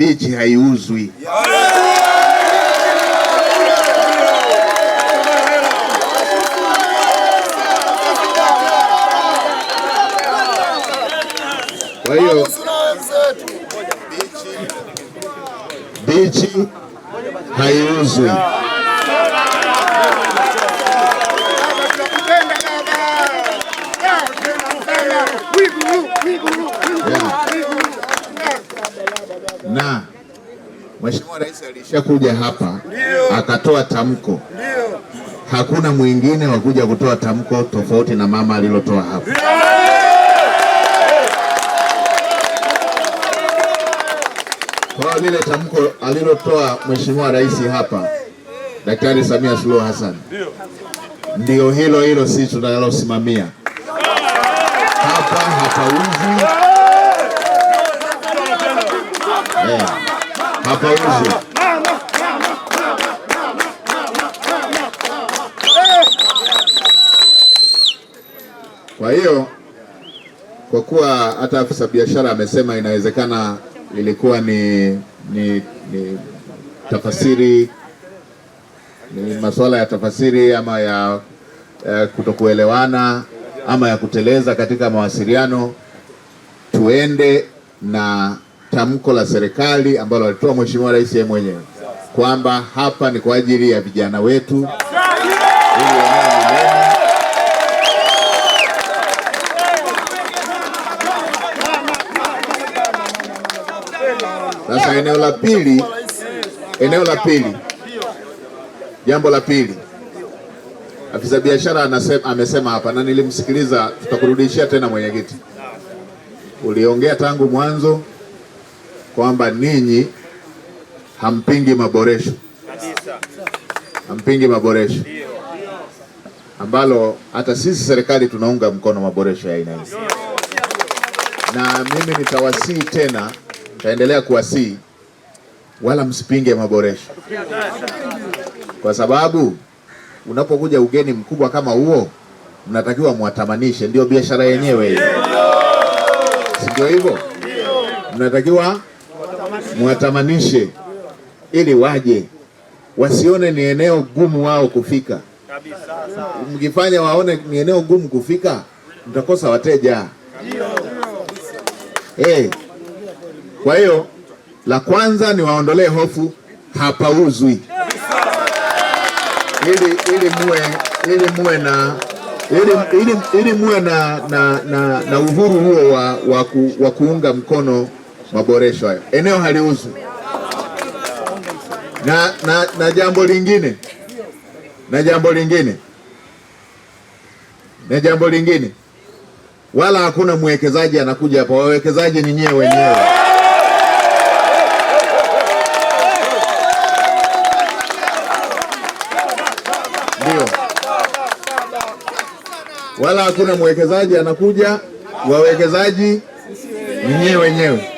Bichi haiuzwi. Kwa hiyo bichi haiuzwi. Na Mheshimiwa Rais alishakuja hapa akatoa tamko. Hakuna mwingine wa kuja kutoa tamko tofauti na mama alilotoa hapa. Kwa lile tamko alilotoa Mheshimiwa Rais hapa Daktari Samia Suluhu Hassan, ndio hilo hilo sisi tunalosimamia hapa. Hapauzi, hapauzi. Kwa hiyo kwa kuwa hata afisa biashara amesema inawezekana ilikuwa ni tafasiri, ni masuala ya tafasiri ama ya kutokuelewana ama ya kuteleza katika mawasiliano, tuende na tamko la serikali ambalo alitoa Mheshimiwa Rais yeye mwenyewe kwamba hapa ni kwa ajili ya vijana wetu. Sasa eneo la pili, jambo la pili, afisa biashara amesema hapa na nilimsikiliza, tutakurudishia tena mwenyekiti. Uliongea tangu mwanzo kwamba ninyi hampingi maboresho, hampingi maboresho, ambalo hata sisi serikali tunaunga mkono maboresho ya aina hii. Na mimi nitawasihi tena, nitaendelea kuwasihi, wala msipinge maboresho, kwa sababu unapokuja ugeni mkubwa kama huo mnatakiwa muatamanishe. Ndio biashara yenyewe hiyo, si ndio hivyo? Mnatakiwa muatamanishe ili waje, wasione ni eneo gumu wao kufika. Mkifanya waone ni eneo gumu kufika, mtakosa wateja. Kwa hiyo la kwanza ni waondolee hofu, hapauzwi, ili muwe na uhuru huo wa kuunga mkono maboresho hayo. Eneo haliuzwi. Na jambo lingine, wala hakuna mwekezaji anakuja hapa. Wawekezaji ni nyewe wenyewe. Ndio, wala hakuna mwekezaji anakuja, wawekezaji ni nyewe wenyewe.